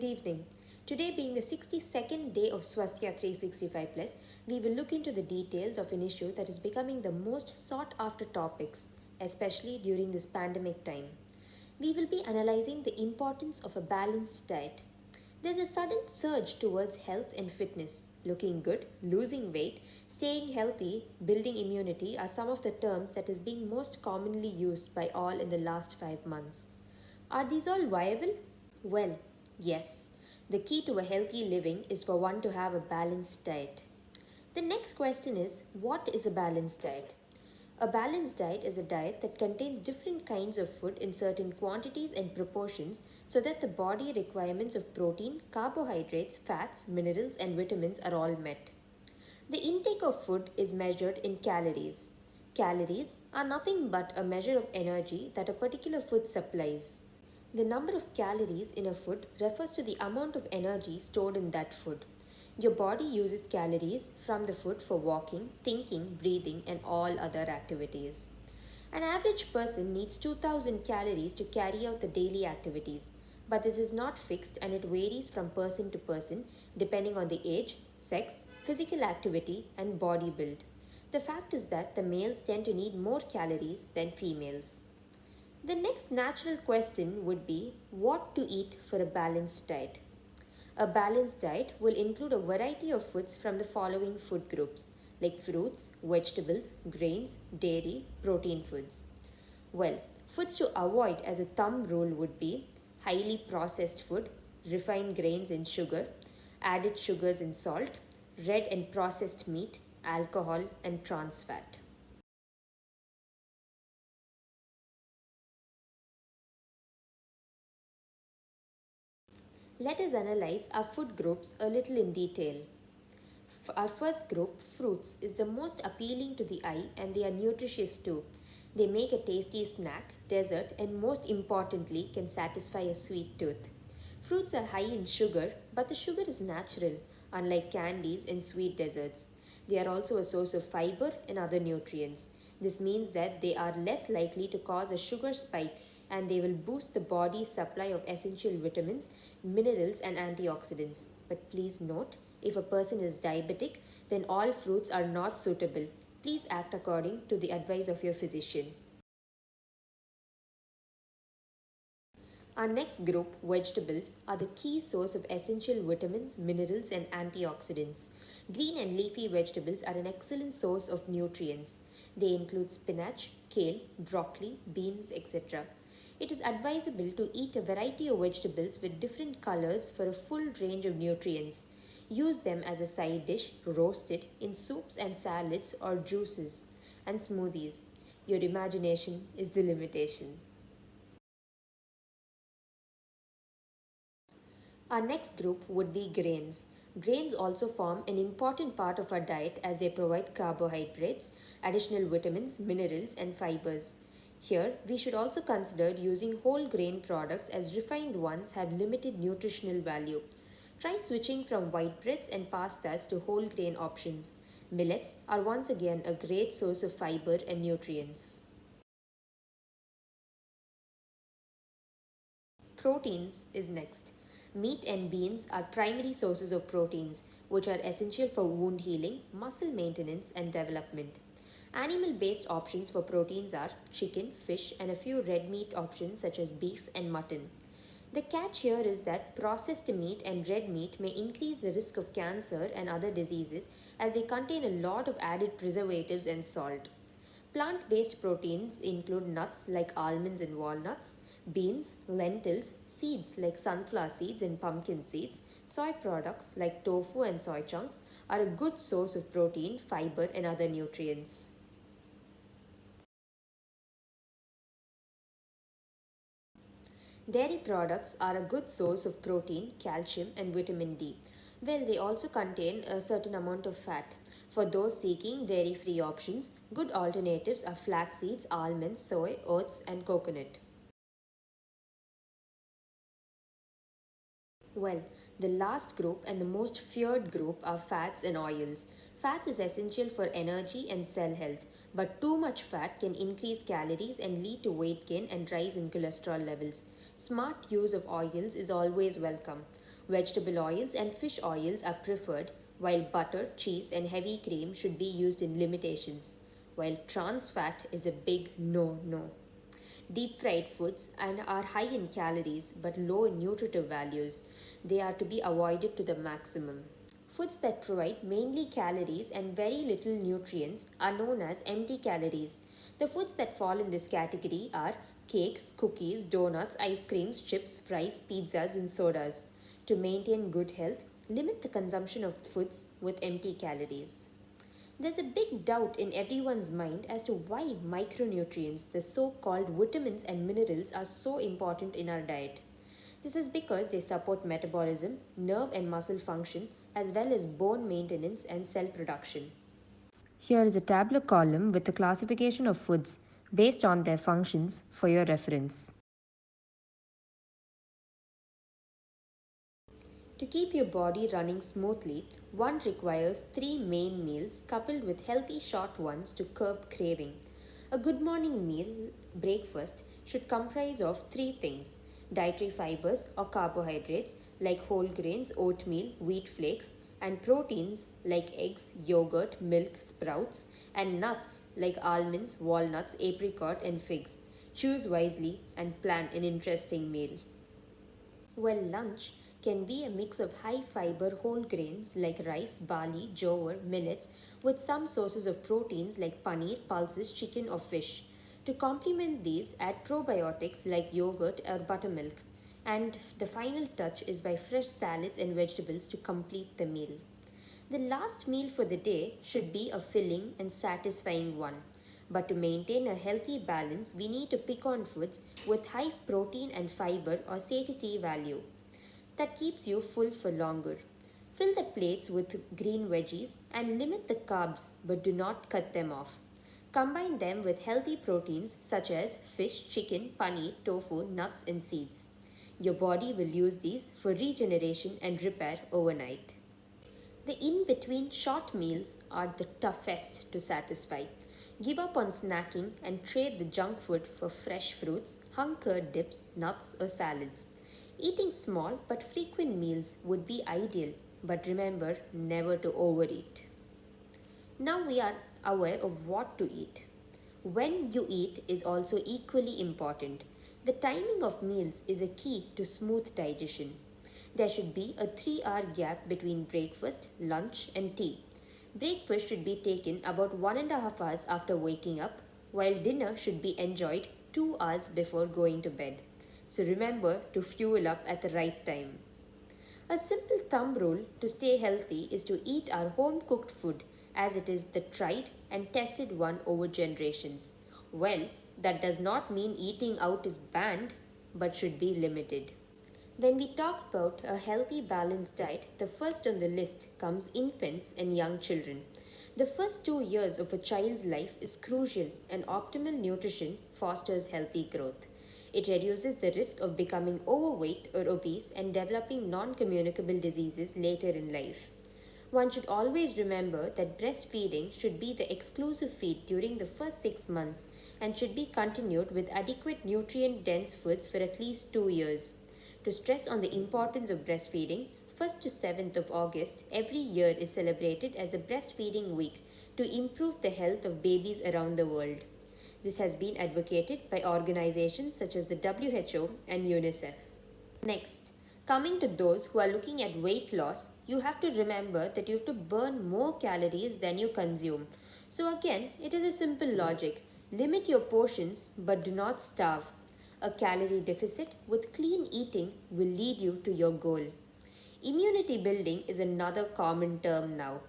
Good evening. Today, being the 62nd day of Swasthya 365 Plus, we will look into the details of an issue that is becoming the most sought after topics, especially during this pandemic time. We will be analyzing the importance of a balanced diet. There's a sudden surge towards health and fitness. Looking good, losing weight, staying healthy, building immunity are some of the terms that is being most commonly used by all in the last 5 months. Are these all viable? Well, yes. The key to a healthy living is for one to have a balanced diet. The next question is, what is a balanced diet? A balanced diet is a diet that contains different kinds of food in certain quantities and proportions so that the body requirements of protein, carbohydrates, fats, minerals, and vitamins are all met. The intake of food is measured in calories. Calories are nothing but a measure of energy that a particular food supplies. The number of calories in a food refers to the amount of energy stored in that food. Your body uses calories from the food for walking, thinking, breathing, and all other activities. An average person needs 2000 calories to carry out the daily activities, but this is not fixed and it varies from person to person depending on the age, sex, physical activity, and body build. The fact is that the males tend to need more calories than females. The next natural question would be what to eat for a balanced diet. A balanced diet will include a variety of foods from the following food groups like fruits, vegetables, grains, dairy, protein foods. Well, foods to avoid as a thumb rule would be highly processed food, refined grains and sugar, added sugars and salt, red and processed meat, alcohol, and trans fat. Let us analyze our food groups a little in detail. Our first group, fruits, is the most appealing to the eye and they are nutritious too. They make a tasty snack, dessert, and most importantly, can satisfy a sweet tooth. Fruits are high in sugar, but the sugar is natural, unlike candies and sweet desserts. They are also a source of fiber and other nutrients. This means that they are less likely to cause a sugar spike and they will boost the body's supply of essential vitamins, minerals, and antioxidants. But please note, if a person is diabetic, then all fruits are not suitable. Please act according to the advice of your physician. Our next group, vegetables, are the key source of essential vitamins, minerals, and antioxidants. Green and leafy vegetables are an excellent source of nutrients. They include spinach, kale, broccoli, beans, etc. It is advisable to eat a variety of vegetables with different colors for a full range of nutrients. Use them as a side dish, roasted, in soups and salads or juices and smoothies. Your imagination is the limitation. Our next group would be grains. Grains also form an important part of our diet as they provide carbohydrates, additional vitamins, minerals, and fibers. Here, we should also consider using whole grain products as refined ones have limited nutritional value. Try switching from white breads and pastas to whole grain options. Millets are once again a great source of fiber and nutrients. Proteins is next. Meat and beans are primary sources of proteins, which are essential for wound healing, muscle maintenance, and development. Animal based options for proteins are chicken, fish, and a few red meat options such as beef and mutton. The catch here is that processed meat and red meat may increase the risk of cancer and other diseases as they contain a lot of added preservatives and salt. Plant based proteins include nuts like almonds and walnuts, beans, lentils, seeds like sunflower seeds and pumpkin seeds, soy products like tofu and soy chunks are a good source of protein, fiber, and other nutrients. Dairy products are a good source of protein, calcium, and vitamin D. Well, they also contain a certain amount of fat. For those seeking dairy free options, good alternatives are flax seeds, almonds, soy, oats, and coconut. Well, the last group and the most feared group are fats and oils. Fat is essential for energy and cell health, but too much fat can increase calories and lead to weight gain and rise in cholesterol levels. Smart use of oils is always welcome. Vegetable oils and fish oils are preferred, while butter, cheese, and heavy cream should be used in limitations, while trans fat is a big no no. Deep fried foods and are high in calories but low in nutritive values. They are to be avoided to the maximum. Foods that provide mainly calories and very little nutrients are known as empty calories. The foods that fall in this category are cakes, cookies, donuts, ice creams, chips, fries, pizzas, and sodas. To maintain good health, limit the consumption of foods with empty calories. There's a big doubt in everyone's mind as to why micronutrients, the so called vitamins and minerals, are so important in our diet. This is because they support metabolism, nerve and muscle function, as well as bone maintenance and cell production. Here is a tabular column with a classification of foods based on their functions for your reference. To keep your body running smoothly, one requires three main meals coupled with healthy short ones to curb craving. A good morning meal, breakfast, should comprise of three things: dietary fibers or carbohydrates like whole grains, oatmeal, wheat flakes, and proteins like eggs, yogurt, milk, sprouts, and nuts like almonds, walnuts, apricot, and figs. Choose wisely and plan an interesting meal. Well, lunch can be a mix of high fiber whole grains like rice, barley, jowar, millets, with some sources of proteins like paneer, pulses, chicken, or fish. To complement these, add probiotics like yogurt or buttermilk. And the final touch is by fresh salads and vegetables to complete the meal. The last meal for the day should be a filling and satisfying one. But to maintain a healthy balance, we need to pick on foods with high protein and fiber or satiety value that keeps you full for longer. Fill the plates with green veggies and limit the carbs but do not cut them off. Combine them with healthy proteins such as fish, chicken, paneer, tofu, nuts, and seeds. Your body will use these for regeneration and repair overnight. The in between short meals are the toughest to satisfy. Give up on snacking and trade the junk food for fresh fruits, hung curd dips, nuts, or salads. Eating small but frequent meals would be ideal, but remember never to overeat. Now we are aware of what to eat. When you eat is also equally important. The timing of meals is a key to smooth digestion. There should be a 3-hour gap between breakfast, lunch, and tea. Breakfast should be taken about 1.5 hours after waking up, while dinner should be enjoyed 2 hours before going to bed. So remember to fuel up at the right time. A simple thumb rule to stay healthy is to eat our home cooked food, as it is the tried and tested one over generations. Well, that does not mean eating out is banned, but should be limited. When we talk about a healthy balanced diet, the first on the list comes infants and young children. The first 2 years of a child's life is crucial, and optimal nutrition fosters healthy growth. It reduces the risk of becoming overweight or obese and developing non communicable diseases later in life. One should always remember that breastfeeding should be the exclusive feed during the first 6 months and should be continued with adequate nutrient dense foods for at least 2 years. To stress on the importance of breastfeeding, 1st to 7th of August every year is celebrated as the Breastfeeding Week to improve the health of babies around the world. This has been advocated by organizations such as the WHO and UNICEF. Next, coming to those who are looking at weight loss, you have to remember that you have to burn more calories than you consume. So, again, it is a simple logic: limit your portions but do not starve. A calorie deficit with clean eating will lead you to your goal. Immunity building is another common term now.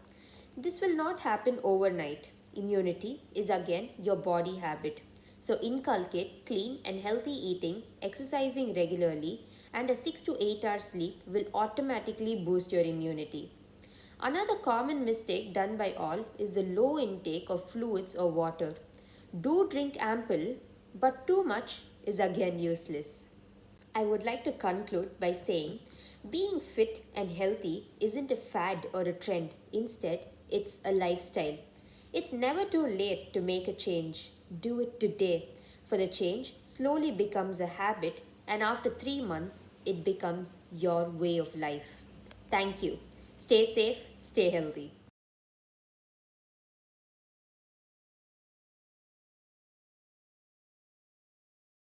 This will not happen overnight. Immunity is again your body habit. So inculcate clean and healthy eating, exercising regularly, and a 6 to 8 hour sleep will automatically boost your immunity. Another common mistake done by all is the low intake of fluids or water. Do drink ample, but too much is again useless. I would like to conclude by saying being fit and healthy isn't a fad or a trend. Instead, it's a lifestyle. It's never too late to make a change. Do it today, for the change slowly becomes a habit and after 3 months, it becomes your way of life. Thank you. Stay safe, stay healthy.